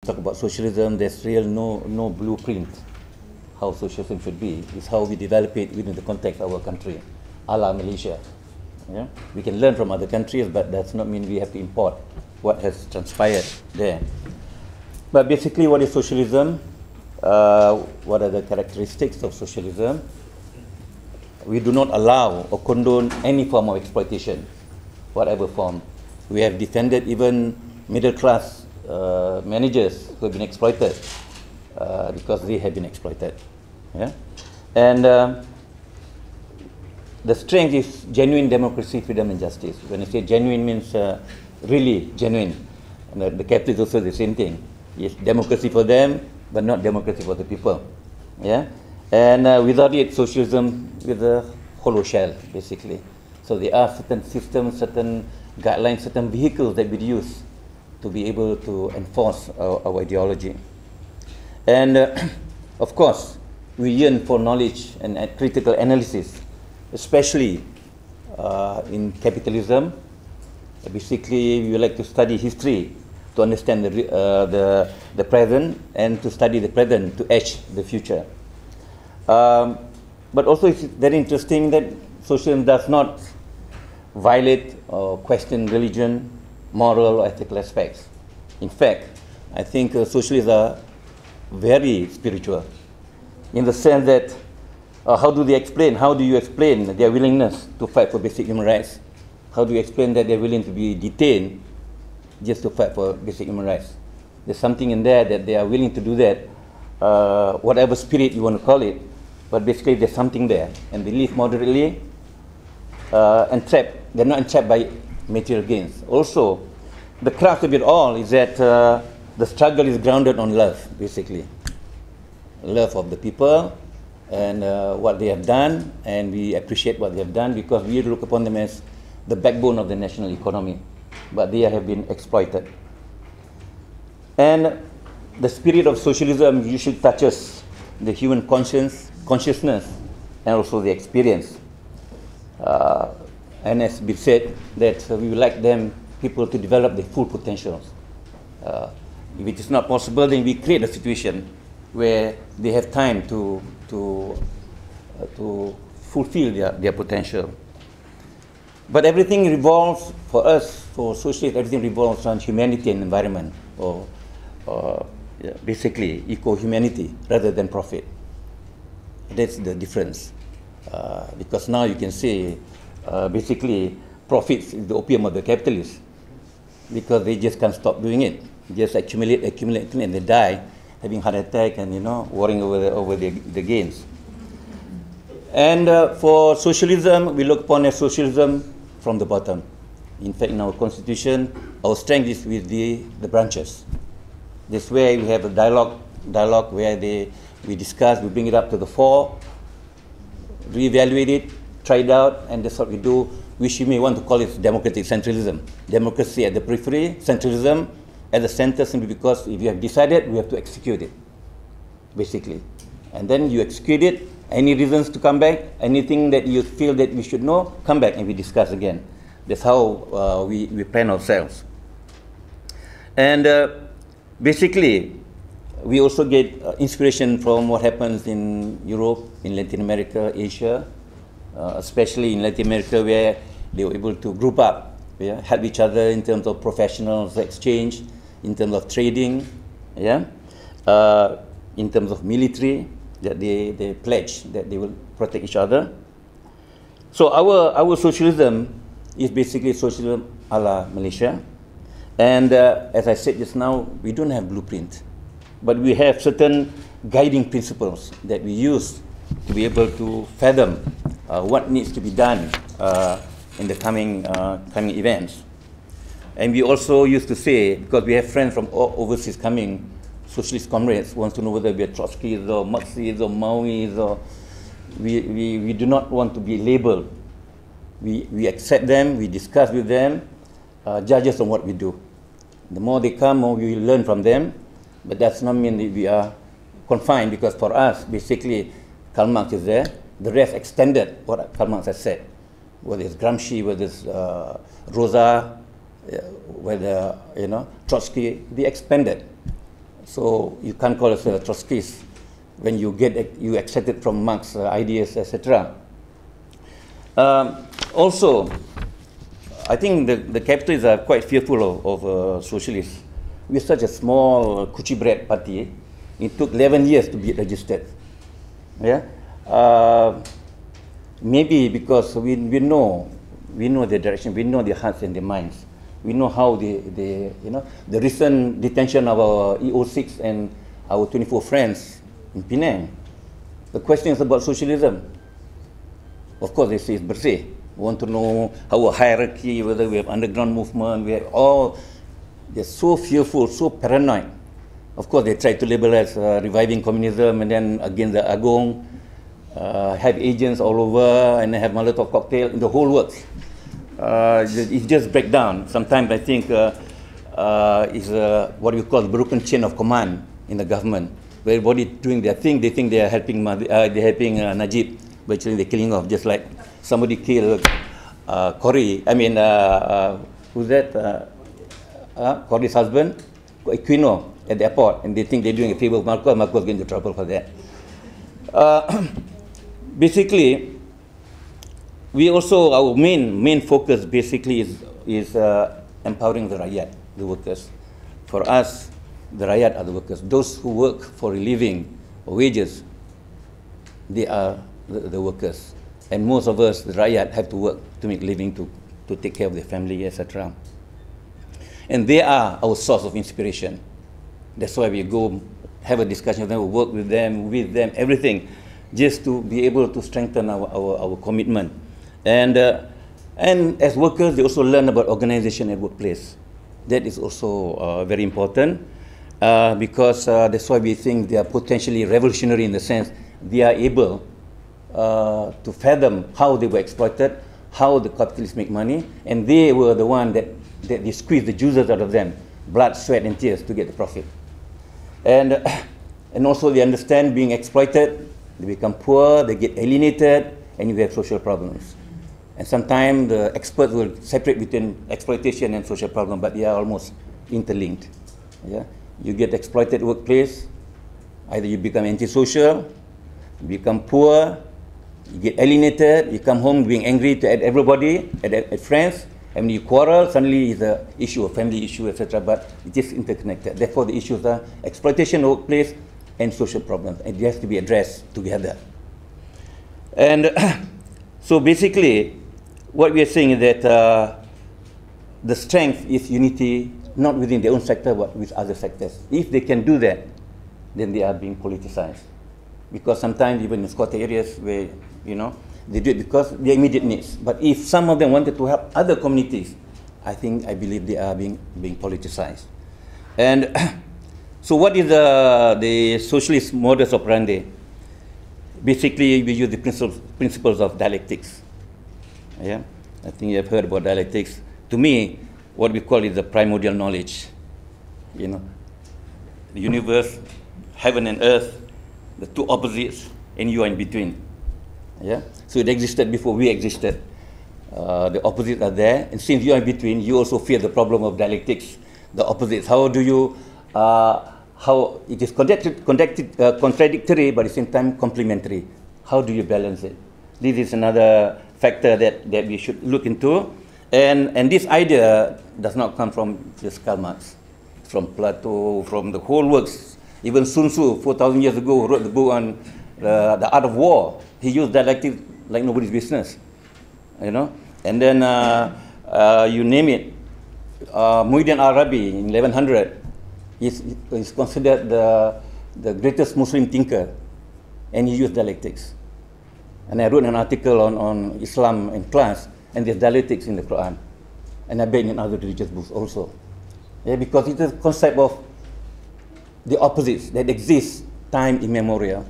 talk about socialism, there's real no blueprint how socialism should be. It's how we develop it within the context of our country, a la Malaysia. Yeah? We can learn from other countries, but that does not mean we have to import what has transpired there. But basically, what is socialism? What are the characteristics of socialism? We do not allow or condone any form of exploitation, whatever form. We have defended even middle-class managers who have been exploited because they have been exploited. Yeah? And the strength is genuine democracy, freedom and justice. When I say genuine, means really genuine. And the capitalists also the same thing. Yes, democracy for them, but not democracy for the people. Yeah? And without it, socialism with a hollow shell, basically. So there are certain systems, certain guidelines, certain vehicles that we use to be able to enforce our ideology. And of course, we yearn for knowledge and critical analysis, especially in capitalism. Basically, we like to study history to understand the present, and to study the present to etch the future. But also it's very interesting that socialism does not violate or question religion, moral or ethical aspects. In fact, I think socialists are very spiritual, in the sense that how do you explain their willingness to fight for basic human rights? How do you explain that they're willing to be detained just to fight for basic human rights? There's something in there that they are willing to do that, whatever spirit you want to call it, but basically there's something there, and they live moderately, entrapped. They're not entrapped by material gains. Also, the crux of it all is that the struggle is grounded on love, basically. Love of the people and what they have done, and we appreciate what they have done because we look upon them as the backbone of the national economy, but they have been exploited. And the spirit of socialism usually touches the human consciousness, and also the experience. And as we said, that we would like people to develop their full potentials. If it is not possible, then we create a situation where they have time to fulfill their potential. But everything revolves, for us, for socialists, everything revolves on humanity and environment, or basically eco-humanity rather than profit. That's the difference. Because now you can say, basically, profits is the opium of the capitalists, because they just can't stop doing it. Just accumulate, and they die, having heart attack and worrying over the gains. And for socialism, we look upon as socialism from the bottom. In fact, in our constitution, our strength is with the branches. This way we have a dialogue where we discuss, we bring it up to the fore, reevaluate it, try it out, and that's what we do, which you may want to call it democratic centralism. Democracy at the periphery, centralism at the center, simply because if you have decided, we have to execute it, basically. And then you execute it. Any reasons to come back, anything that you feel that we should know, come back and we discuss again. That's how we plan ourselves. And basically, we also get inspiration from what happens in Europe, in Latin America, Asia, especially in Latin America, where they were able to group up, help each other in terms of professionals exchange, in terms of trading, in terms of military, that they pledge that they will protect each other. So our socialism is basically socialism a la Malaysia. And as I said just now, we don't have blueprint, but we have certain guiding principles that we use to be able to fathom what needs to be done in the coming events. And we also used to say, because we have friends from overseas coming, socialist comrades wants to know whether we are Trotskyists or Marxists or Maoists, or we do not want to be labeled. We accept them, we discuss with them, judge us on what we do. The more they come, more we will learn from them, but that's not mean that we are confined, because for us, basically, Karl Marx is there, the rest extended what Karl Marx has said, whether it's Gramsci, whether it's Rosa, whether, Trotsky, they expanded So you can't call us a Trotskyist when you accept it from Marx's ideas, etc. Also, I think the capitalists are quite fearful of socialists. We're such a small coochie bread party. It took 11 years to be registered. Yeah, maybe because we know their direction, we know their hearts and their minds. We know how the recent detention of our EO6 and our 24 friends in Penang. The question is about socialism. Of course, they say it's bersih. We want to know our hierarchy, whether we have underground movement. We have all. They're so fearful, so paranoid. Of course, they try to label us reviving communism, and then against the Agong, have agents all over, and have Molotov cocktail in the whole works. It just break down. Sometimes I think is what we call the broken chain of command in the government, where everybody doing their thing. They think they are helping Najib, but actually they're killing off. Just like somebody killed Cory. I mean, who's that? Cory's husband, Aquino, at the airport, and they think they're doing a favor of Marcos. Marcos getting into trouble for that. Basically, we also, our main focus basically is empowering the rakyat, the workers. For us, the rakyat are the workers. Those who work for a living or wages, they are the workers. And most of us, the rakyat, have to work to make a living, to take care of their family, etc. And they are our source of inspiration. That's why we go have a discussion with them, work with them, everything, just to be able to strengthen our commitment. And as workers, they also learn about organization at workplace. That is also very important because that's why we think they are potentially revolutionary in the sense they are able to fathom how they were exploited, how the capitalists make money, and they were the one that they squeeze the juices out of them, blood, sweat, and tears to get the profit. And also they understand being exploited, they become poor, they get alienated, and you have social problems. And sometimes the experts will separate between exploitation and social problem, but they are almost interlinked. Yeah? You get exploited workplace, either you become antisocial, you become poor, you get alienated, you come home being angry at everybody, at friends, and when you quarrel, suddenly it's an issue, a family issue, etc. But it is interconnected. Therefore, the issues are exploitation of workplace and social problems, and it has to be addressed together. And so basically, what we are saying is that the strength is unity, not within their own sector, but with other sectors. If they can do that, then they are being politicized. Because sometimes even in squatter areas where, they do it because their immediate needs. But if some of them wanted to help other communities, I believe they are being politicized. And so what is the socialist modus operandi? Basically, we use the principles of dialectics. Yeah, I think you have heard about dialectics. To me, what we call is the primordial knowledge. The universe, heaven and earth, the two opposites, and you are in between. Yeah, so it existed before we existed. The opposites are there, and since you are in between, you also fear the problem of dialectics, the opposites. How do you, how it is contradictory, but at the same time complementary. How do you balance it? This is another factor that we should look into. And this idea does not come from just Karl Marx, from Plato, from the whole works. Even Sun Tzu, 4,000 years ago, wrote the book on the art of war. He used dialectics like nobody's business, And then you name it. Muhyiddin Arabi in 1100 is considered the greatest Muslim thinker, and he used dialectics. And I wrote an article on Islam in class, and there's dialectics in the Quran, and I bet in other religious books also. Yeah, because it's a concept of the opposites that exist time immemorial,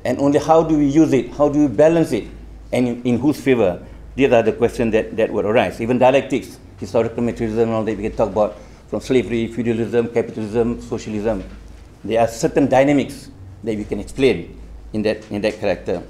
and only how do we use it, how do we balance it, and in whose favor? These are the questions that would arise. Even dialectics, historical materialism, and all that we can talk about, from slavery, feudalism, capitalism, socialism. There are certain dynamics that we can explain in that character.